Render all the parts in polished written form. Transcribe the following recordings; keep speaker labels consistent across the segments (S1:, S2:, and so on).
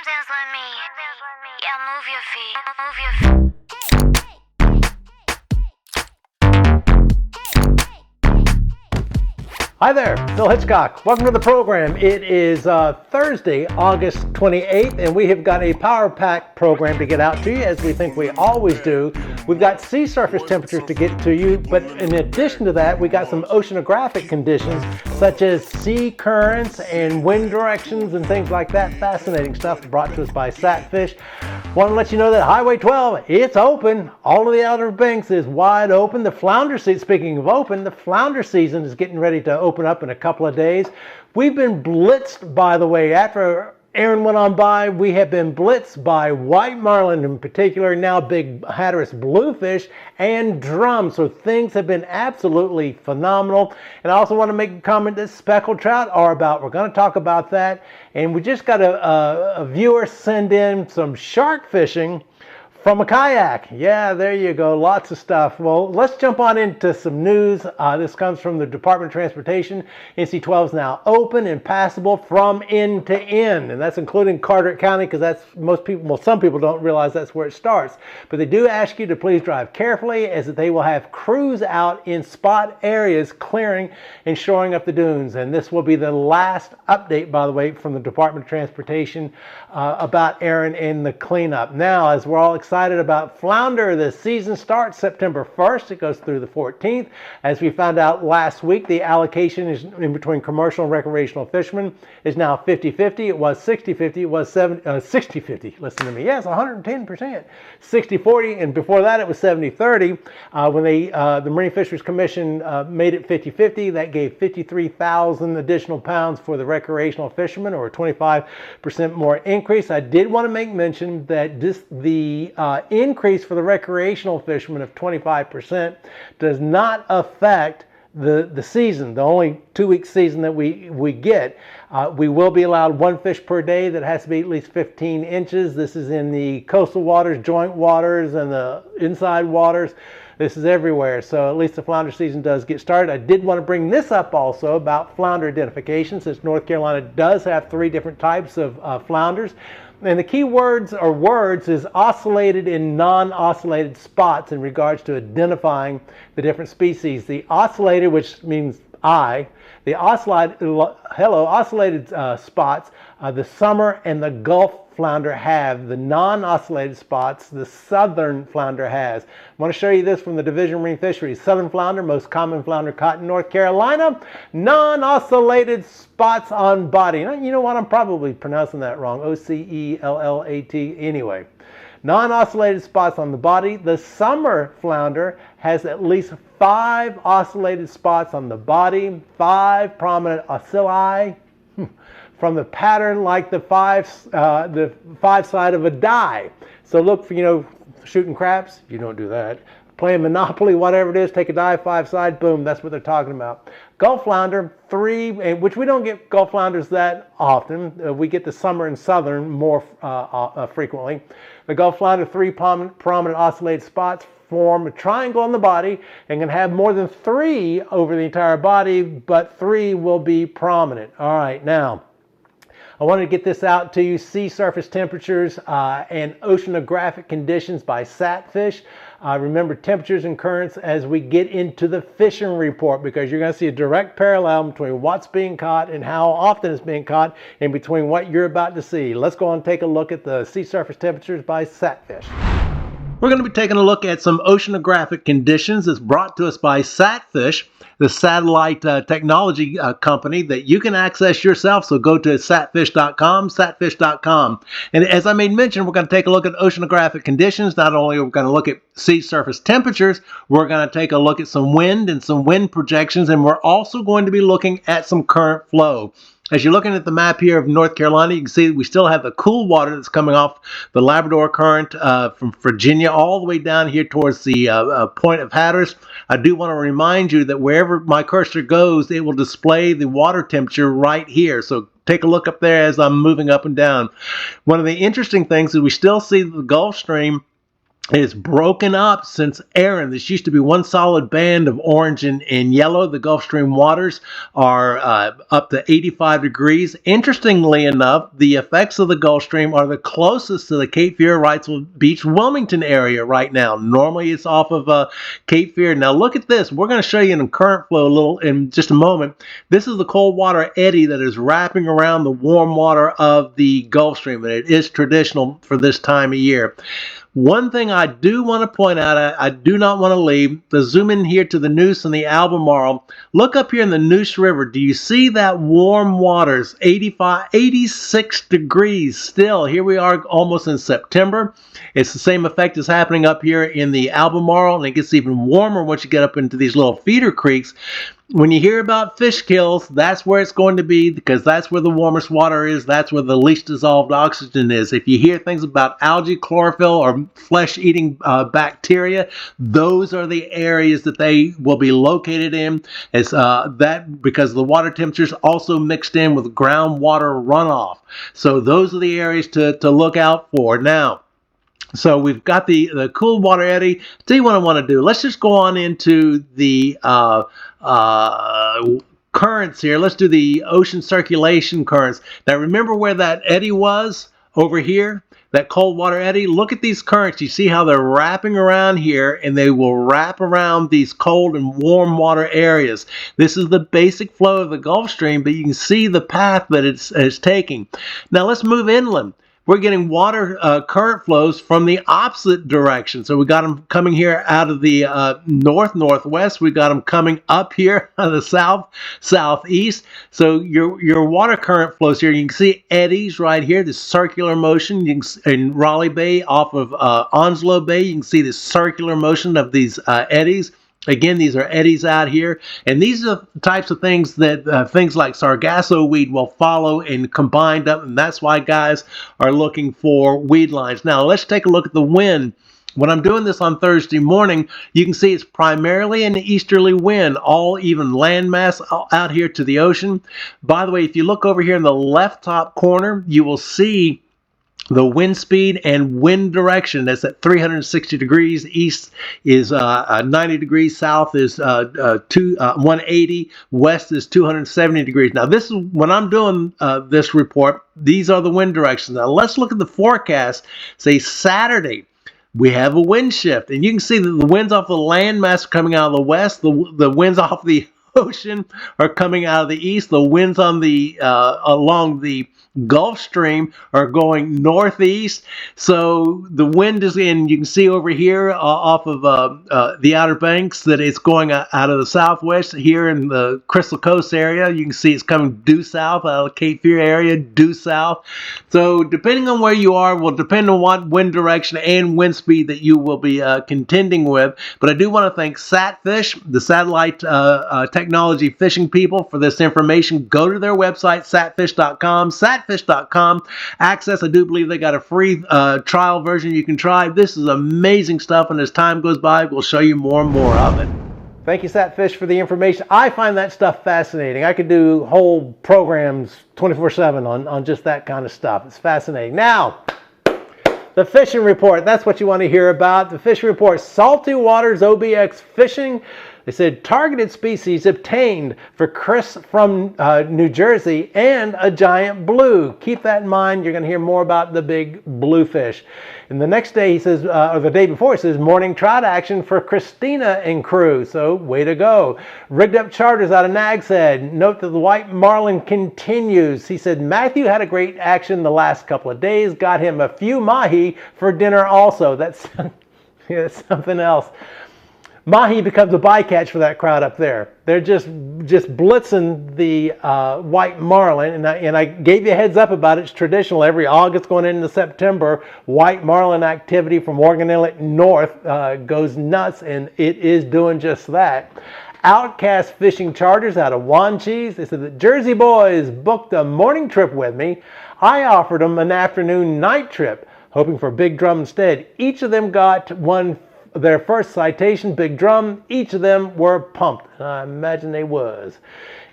S1: dance with me. Yeah, move your feet. Move your feet.
S2: Hi there, Bill Hitchcock. Welcome to the program. It is Thursday, August 28th, and we have got a power pack program to get out to you, as we think we always do. We've got sea surface temperatures to get to you, but in addition to that, we got some oceanographic conditions, such as sea currents and wind directions and things like that. Fascinating stuff brought to us by Satfish. Want to let you know that Highway 12, it's open. All of the Outer Banks is wide open. The flounder season, speaking of open, the flounder season is getting ready to open up in a couple of days. We've been blitzed, by the way. After Aaron went on by, we have been blitzed by white marlin in particular, now big Hatteras bluefish and drum. So things have been absolutely phenomenal. And I also want to make a comment that speckled trout are about. We're going to talk about that. And we just got a viewer send in some shark fishing from a kayak. Yeah, there you go. Lots of stuff. Well, let's jump on into some news. This comes from the Department of Transportation. NC-12 is now open and passable from end to end, and that's including Carteret County, because that's most people. Well, some people don't realize that's where it starts. But they do ask you to please drive carefully, as they will have crews out in spot areas clearing and shoring up the dunes. And this will be the last update, by the way, from the Department of Transportation about Aaron and the cleanup. Now, as we're all excited about flounder, the season starts September 1st. It goes through the 14th. As we found out last week, the allocation is in between commercial and recreational fishermen is now 50-50. It was 60-50. It was 60-50. Listen to me. Yes, 110%. 60-40, and before that it was 70-30. When the Marine Fisheries Commission made it 50-50, that gave 53,000 additional pounds for the recreational fishermen, or a 25% more increase. I did want to make mention that the increase for the recreational fishermen of 25% does not affect the season, the only 2-week season that we get. We will be allowed one fish per day that has to be at least 15 inches. This is in the coastal waters, joint waters, and the inside waters. This is everywhere, so at least the flounder season does get started. I did want to bring this up also about flounder identification, since North Carolina does have 3 different types of flounders. And the key words is oscillated and non-oscillated spots in regards to identifying the different species. The oscillated, which means eye, the oscillated spots, the summer and the Gulf flounder have. The non-oscillated spots, the southern flounder has. I want to show you this from the Division of Marine Fisheries. Southern flounder, most common flounder caught in North Carolina. Non-oscillated spots on body. You know what? I'm probably pronouncing that wrong. O-C-E-L-L-A-T. Anyway, non-oscillated spots on the body. The summer flounder has at least 5 oscillated spots on the body, 5 prominent ocelli. From the pattern like the five side of a die. So look for, shooting craps, you don't do that. Playing Monopoly, whatever it is, take a die, 5 side, boom, that's what they're talking about. Gulf flounder, 3, which we don't get Gulf flounders that often. We get the summer and southern more frequently. The Gulf flounder, 3 prominent oscillated spots form a triangle on the body and can have more than 3 over the entire body, but 3 will be prominent. All right, now, I wanted to get this out to you. Sea surface temperatures and oceanographic conditions by Satfish. Remember, temperatures and currents as we get into the fishing report, because you're going to see a direct parallel between what's being caught and how often it's being caught, and between what you're about to see. Let's go and take a look at the sea surface temperatures by Satfish. We're going to be taking a look at some oceanographic conditions that's brought to us by Satfish, the satellite technology company that you can access yourself. So go to satfish.com, satfish.com. And as I made mention, we're going to take a look at oceanographic conditions. Not only are we going to look at sea surface temperatures, we're going to take a look at some wind and some wind projections, and we're also going to be looking at some current flow. As you're looking at the map here of North Carolina, you can see we still have the cool water that's coming off the Labrador Current from Virginia all the way down here towards the point of Hatteras. I do want to remind you that wherever my cursor goes, it will display the water temperature right here. So take a look up there as I'm moving up and down. One of the interesting things is we still see the Gulf Stream It's broken up since Aaron. This used to be one solid band of orange and yellow. The Gulf Stream waters are up to 85 degrees. Interestingly enough, the effects of the Gulf Stream are the closest to the Cape Fear, Wrightsville Beach, Wilmington area right now. Normally it's off of Cape Fear. Now look at this. We're going to show you in current flow a little in just a moment. This is the cold water eddy that is wrapping around the warm water of the Gulf Stream, and it is traditional for this time of year. One thing I do want to point out, I do not want to leave, to zoom in here to the Neuse and the Albemarle. Look up here in the Neuse River. Do you see that warm waters, 85, 86 degrees still? Here we are almost in September. It's the same effect as happening up here in the Albemarle, and it gets even warmer once you get up into these little feeder creeks. When you hear about fish kills, that's where it's going to be, because that's where the warmest water is. That's where the least dissolved oxygen is. If you hear things about algae, chlorophyll, or flesh-eating bacteria, those are the areas that they will be located in. It's that because the water temperatures also mixed in with groundwater runoff. So those are the areas to look out for. Now, so we've got the cool water eddy. Tell you what I want to do. Let's just go on into the currents here. Let's do the ocean circulation currents. Now remember where that eddy was over here? That cold water eddy? Look at these currents. You see how they're wrapping around here, and they will wrap around these cold and warm water areas. This is the basic flow of the Gulf Stream, but you can see the path that it's taking. Now let's move inland. We're getting water current flows from the opposite direction. So we got them coming here out of the northwest. We got them coming up here out of the southeast. So your water current flows here. You can see eddies right here, this circular motion. You can, in Raleigh Bay off of Onslow Bay, you can see the circular motion of these eddies. Again, these are eddies out here, and these are the types of things that things like sargasso weed will follow and combined up, and that's why guys are looking for weed lines. Now, let's take a look at the wind. When I'm doing this on Thursday morning, you can see it's primarily an easterly wind, all even landmass out here to the ocean. By the way, if you look over here in the left top corner, you will see the wind speed and wind direction. That's at 360 degrees. East is 90 degrees. South is 180. West is 270 degrees. Now, this is when I'm doing this report. These are the wind directions. Now, let's look at the forecast. Say Saturday, we have a wind shift, and you can see that the winds off the landmass are coming out of the west. The winds off the ocean are coming out of the east. The winds on the along the Gulf Stream are going northeast. So the wind is in, you can see over here off of the Outer Banks that it's going out of the southwest. Here in the Crystal Coast area, you can see it's coming due south out of the Cape Fear area, due south. So depending on where you are will depend on what wind direction and wind speed that you will be contending with. But I do want to thank Satfish, the satellite technology fishing people, for this information. Go to their website, satfish.com. Satfish.com. Access, I do believe they got a free trial version you can try. This is amazing stuff, and as time goes by, we'll show you more and more of it. Thank you, Satfish, for the information. I find that stuff fascinating. I could do whole programs 24/7 on just that kind of stuff. It's fascinating. Now, the fishing report. That's what you want to hear about. The fishing report. Salty waters OBX fishing. They said targeted species obtained for Chris from New Jersey and a giant blue. Keep that in mind. You're going to hear more about the big bluefish. And the next day, he says, or the day before, he says, morning trout action for Christina and crew. So, way to go. Rigged up charters out of Nag's Head. Note that the white marlin continues. He said, Matthew had a great action the last couple of days. Got him a few mahi for dinner also. That's, yeah, that's something else. Mahi becomes a bycatch for that crowd up there. They're just blitzing the white marlin, and I gave you a heads up about it. It's traditional. Every August going into September, white marlin activity from Oregon Inlet north goes nuts, and it is doing just that. Outcast fishing charters out of Wanchese. They said the Jersey boys booked a morning trip with me. I offered them an afternoon night trip, hoping for Big Drum instead. Each of them got their first citation, Big Drum. Each of them were pumped. I imagine they was.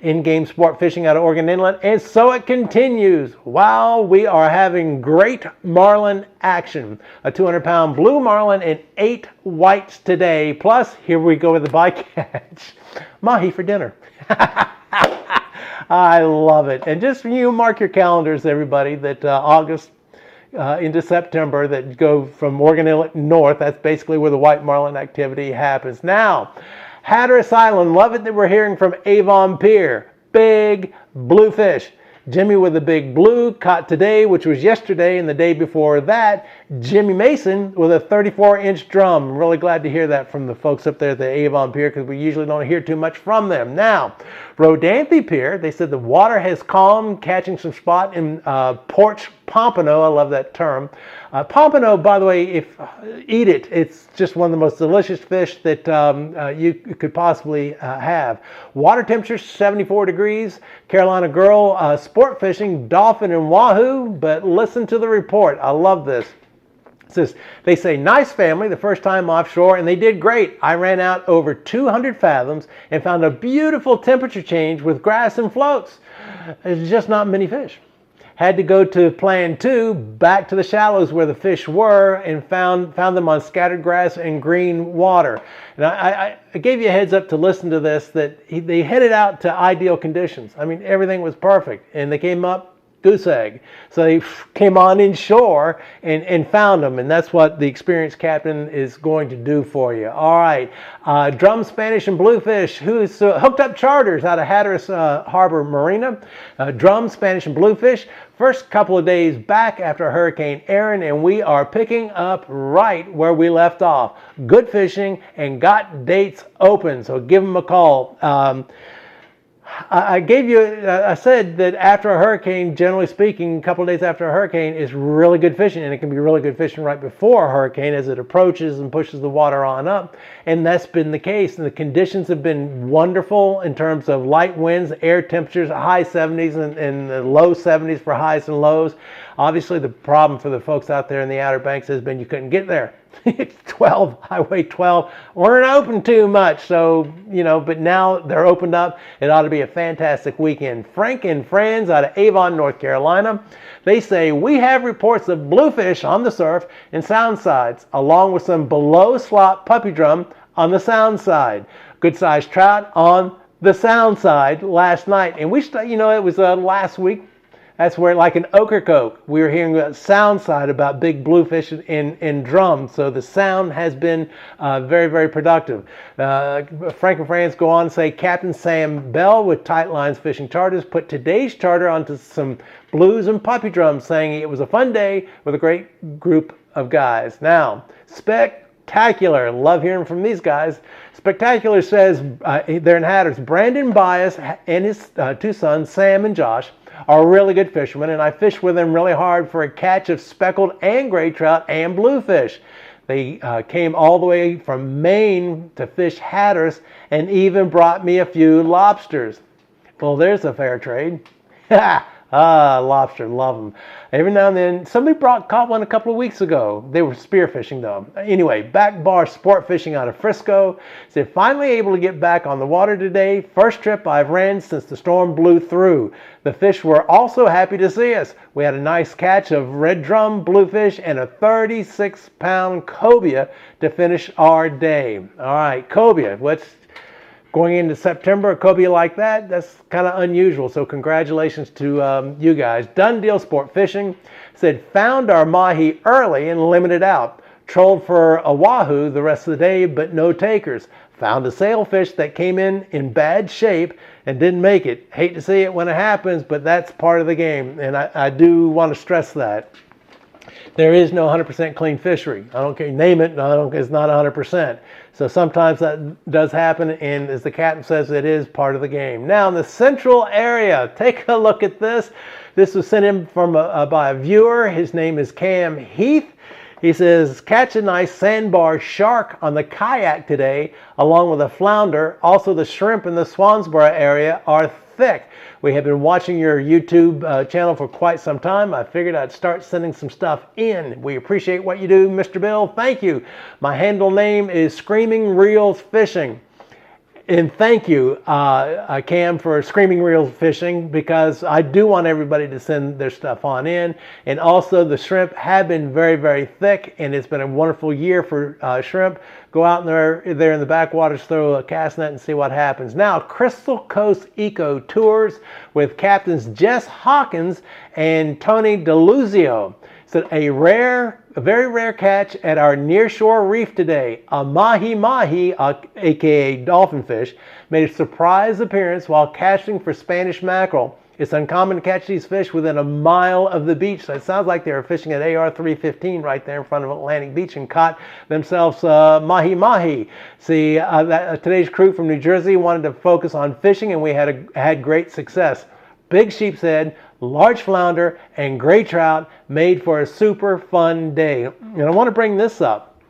S2: in-game sport fishing out of Oregon Inlet, and so it continues. Wow, we are having great marlin action. A 200-pound blue marlin and 8 whites today. Plus, here we go with the bycatch. Mahi for dinner. I love it. And just you mark your calendars, everybody, that August into September that go from Oregon Inlet north. That's basically where the white marlin activity happens. Now, Hatteras Island, love it that we're hearing from Avon Pier. Big bluefish. Jimmy with a big blue caught today, which was yesterday, and the day before that, Jimmy Mason with a 34-inch drum. I'm really glad to hear that from the folks up there at the Avon Pier because we usually don't hear too much from them. Now, Rodanthe Pier, they said the water has calmed, catching some spot in Porch Pompano. I love that term. Pompano, by the way, eat it. It's just one of the most delicious fish that you could possibly have. Water temperature 74 degrees. Carolina Girl sport fishing, dolphin and wahoo. But listen to the report. I love this. It says, they say, nice family, the first time offshore, and they did great. I ran out over 200 fathoms and found a beautiful temperature change with grass and floats. There's just not many fish. Had to go to plan 2, back to the shallows where the fish were, and found them on scattered grass and green water. And I gave you a heads up to listen to this, that they headed out to ideal conditions. I mean, everything was perfect, and they came up goose egg. So they came on inshore and found them, and that's what the experienced captain is going to do for you. All right, drum, Spanish, and bluefish, who's hooked up charters out of Hatteras Harbor Marina. Drum, Spanish, and bluefish. First couple of days back after Hurricane Aaron, and we are picking up right where we left off. Good fishing and got dates open, so give them a call. I said that after a hurricane, generally speaking, a couple of days after a hurricane is really good fishing, and it can be really good fishing right before a hurricane as it approaches and pushes the water on up, and that's been the case. And the conditions have been wonderful in terms of light winds, air temperatures, high 70s and the low 70s for highs and lows. Obviously, the problem for the folks out there in the Outer Banks has been you couldn't get there. 12, Highway 12 weren't open too much, so but now they're opened up. It ought to be a fantastic weekend. Frank and friends out of Avon, North Carolina, they say we have reports of bluefish on the surf and sound sides, along with some below slot puppy drum on the sound side. Good sized trout on the sound side last night, and it was last week. That's where, like in Ocracoke, we were hearing about sound side about big bluefish in drums. So the sound has been very, very productive. Frank and Franz go on to say, Captain Sam Bell with Tight Lines Fishing Charters put today's charter onto some blues and puppy drums, saying it was a fun day with a great group of guys. Now, Spectacular. Love hearing from these guys. Spectacular says they're in Hatteras. Brandon Bias and his 2 sons, Sam and Josh, are really good fishermen, and I fished with them really hard for a catch of speckled and gray trout and bluefish. They came all the way from Maine to fish Hatteras and even brought me a few lobsters. Well, there's a fair trade. Lobster, love them. Every now and then, somebody caught one a couple of weeks ago. They were spearfishing though. Anyway, back bar sport fishing out of Frisco. So finally able to get back on the water today. First trip I've ran since the storm blew through. The fish were also happy to see us. We had a nice catch of red drum, bluefish, and a 36-pound cobia to finish our day. All right, cobia. Going into September, a cobia like that's kind of unusual. So congratulations to you guys. Done deal sport fishing. Said found our mahi early and limited out. Trolled for a wahoo the rest of the day, but no takers. Found a sailfish that came in bad shape and didn't make it. Hate to see it when it happens, but that's part of the game. And I do want to stress that. There is no 100% clean fishery. I don't care, name it, it's not 100%. So sometimes that does happen, and as the captain says, it is part of the game. Now in the central area, take a look at this. This was sent in by a viewer. His name is Cam Heath. He says, catch a nice sandbar shark on the kayak today, along with a flounder. Also the shrimp in the Swansboro area are thick. We have been watching your YouTube channel for quite some time. I figured I'd start sending some stuff in. We appreciate what you do, Mr. Bill. Thank you. My handle name is Screaming Reels Fishing. And thank you, Cam, for Screaming Reels Fishing, because I do want everybody to send their stuff on in. And also, the shrimp have been very, very thick, and it's been a wonderful year for shrimp. Go out there in the backwaters, throw a cast net, and see what happens. Now, Crystal Coast Eco Tours with Captains Jess Hawkins and Tony DeLuzio. So a very rare catch at our nearshore reef today. A mahi-mahi, aka dolphin fish, made a surprise appearance while casting for Spanish mackerel. It's uncommon to catch these fish within a mile of the beach. So it sounds like they were fishing at AR 315 right there in front of Atlantic Beach and caught themselves mahi-mahi. See, today's crew from New Jersey wanted to focus on fishing, and we had great success. Big sheepshead, large flounder, and gray trout made for a super fun day. And I want to bring this up.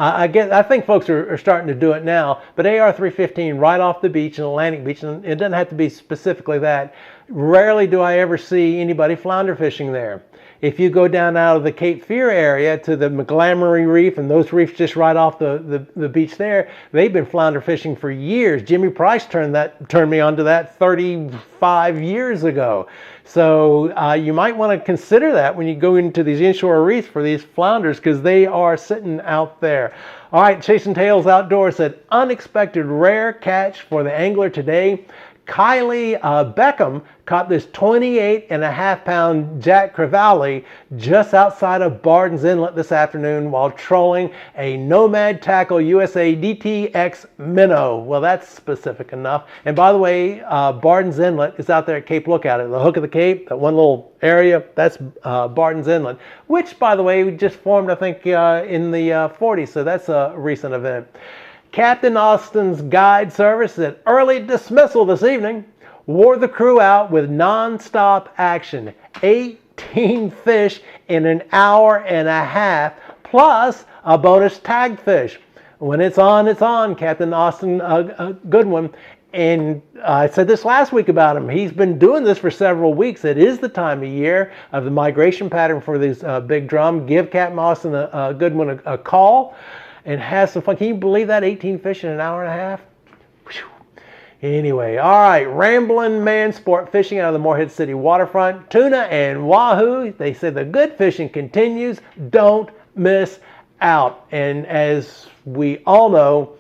S2: I think folks are starting to do it now, but AR 315 right off the beach in Atlantic Beach, and it doesn't have to be specifically that. Rarely do I ever see anybody flounder fishing there. If you go down out of the Cape Fear area to the McGlamory Reef and those reefs just right off the beach there, they've been flounder fishing for years. Jimmy Price turned me onto that 35 years ago. So you might want to consider that when you go into these inshore reefs for these flounders, because they are sitting out there. All right, Chasing Tails Outdoors said, unexpected rare catch for the angler today. Kylie Beckham caught this 28.5-pound Jack Crevalle just outside of Barden's Inlet this afternoon while trolling a Nomad Tackle USA DTX Minnow. Well, that's specific enough. And by the way, Barden's Inlet is out there at Cape Lookout, at the hook of the Cape, that one little area, that's Barden's Inlet, which, by the way, just formed, I think, in the 40s, so that's a recent event. Captain Austin's Guide Service at early dismissal this evening wore the crew out with non-stop action. 18 fish in an hour and a half, plus a bonus tagged fish. When it's on, it's on. Captain Austin, a good one. And I said this last week about him. He's been doing this for several weeks. It is the time of year of the migration pattern for these big drum. Give Captain Austin a good one a call. And has some fun. Can you believe that? 18 fish in an hour and a half? Whew. Anyway, all right. Ramblin' Man Sport fishing out of the Morehead City waterfront. Tuna and wahoo. They said the good fishing continues. Don't miss out. And as we all know,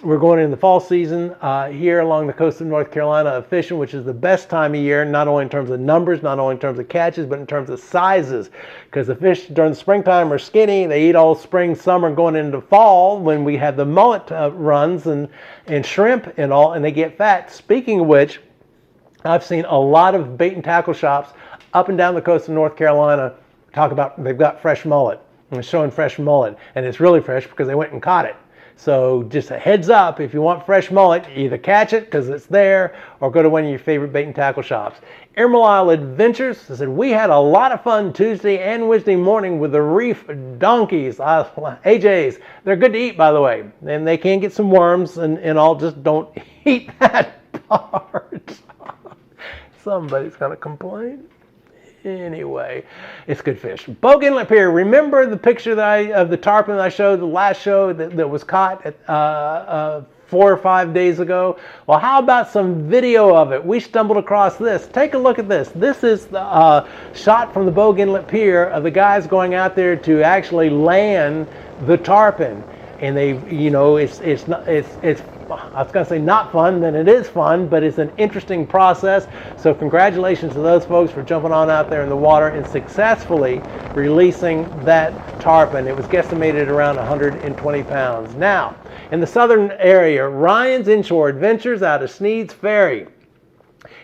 S2: we're going into the fall season here along the coast of North Carolina of fishing, which is the best time of year, not only in terms of numbers, not only in terms of catches, but in terms of sizes. Because the fish during the springtime are skinny. They eat all spring, summer, going into fall when we have the mullet runs and shrimp and all, and they get fat. Speaking of which, I've seen a lot of bait and tackle shops up and down the coast of North Carolina talk about they've got fresh mullet. And it's showing fresh mullet. And it's really fresh because they went and caught it. So just a heads up, if you want fresh mullet, either catch it because it's there or go to one of your favorite bait and tackle shops. Emerald Isle Adventures said, we had a lot of fun Tuesday and Wednesday morning with the reef donkeys, AJs. They're good to eat, by the way, and they can get some worms and all, just don't eat that part. Somebody's going to complain. Anyway, it's good fish. Bogue Inlet Pier. Remember the picture of the tarpon that I showed the last show that was caught at, 4 or 5 days ago? Well, how about some video of it? We stumbled across this. Take a look at this. This is the shot from the Bogue Inlet Pier of the guys going out there to actually land the tarpon. And they, you know, it's I was going to say not fun, then it is fun, but it's an interesting process. So congratulations to those folks for jumping on out there in the water and successfully releasing that tarpon. It was guesstimated around 120 pounds. Now, in the southern area, Ryan's Inshore Adventures out of Sneed's Ferry.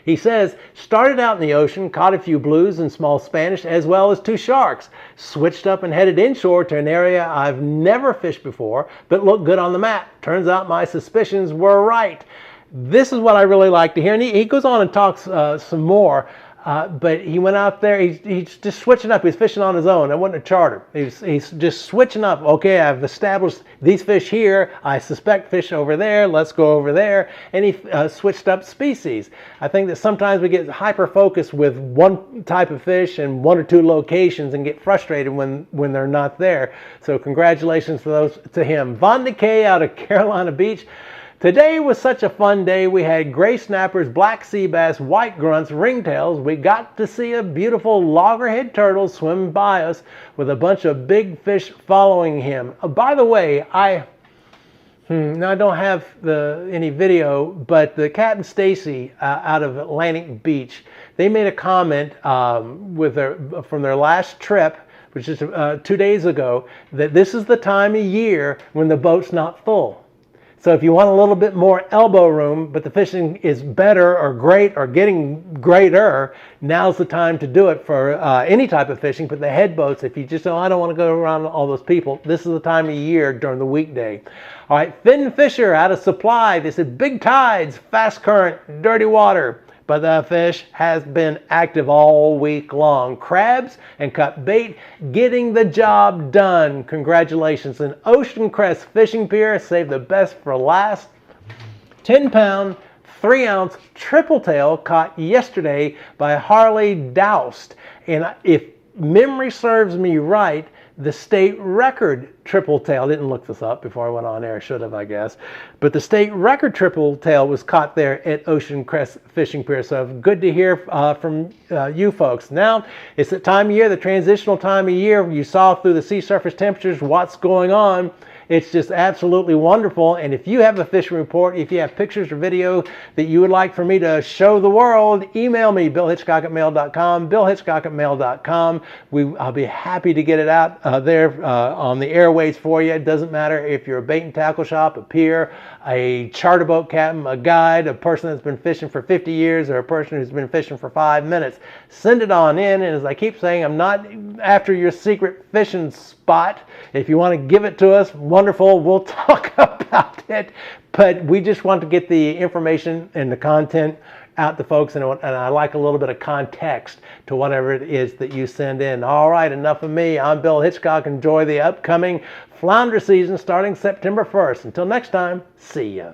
S2: He says, started out in the ocean, caught a few blues and small Spanish, as well as 2 sharks. Switched up and headed inshore to an area I've never fished before, but looked good on the map. Turns out my suspicions were right. This is what I really like to hear. And he goes on and talks some more. But he went out there, he's just switching up. He's fishing on his own. It wasn't a charter. He's just switching up. Okay, I've established these fish here. I suspect fish over there. Let's go over there. And he switched up species. I think that sometimes we get hyper-focused with one type of fish and 1 or 2 locations and get frustrated when they're not there. So congratulations to him. Von de Kay out of Carolina Beach. Today was such a fun day. We had gray snappers, black sea bass, white grunts, ringtails. We got to see a beautiful loggerhead turtle swim by us with a bunch of big fish following him. By the way, now I don't have any video, but the Captain Stacy out of Atlantic Beach, they made a comment from their last trip, which is 2 days ago, that this is the time of year when the boat's not full. So if you want a little bit more elbow room, but the fishing is better or great or getting greater, now's the time to do it for any type of fishing. But the head boats, if you just I don't want to go around all those people, this is the time of year during the weekday. All right, Finn Fisher out of Supply. They said big tides, fast current, dirty water. But the fish has been active all week long. Crabs and cut bait getting the job done. Congratulations. And Ocean Crest Fishing Pier saved the best for last. 10-pound, 3-ounce triple tail caught yesterday by Harley Doust. And if memory serves me right, the state record triple tail, didn't look this up before I went on air, should have I guess, but the state record triple tail was caught there at Ocean Crest Fishing Pier. So good to hear from you folks. Now it's the time of year, the transitional time of year. You saw through the sea surface temperatures what's going on. It's just absolutely wonderful. And if you have a fishing report, if you have pictures or video that you would like for me to show the world, email me, billhitchcock@mail.com, billhitchcock@mail.com. I'll be happy to get it out there on the airways for you. It doesn't matter if you're a bait and tackle shop, a pier, a charter boat captain, a guide, a person that's been fishing for 50 years, or a person who's been fishing for 5 minutes. Send it on in. And as I keep saying, I'm not after your secret fishing spot. If you want to give it to us, wonderful, we'll talk about it. But we just want to get the information and the content out to folks, and I like a little bit of context to whatever it is that you send in. All right, enough of me. I'm Bill Hitchcock. Enjoy the upcoming flounder season starting September 1st. Until next time, see ya.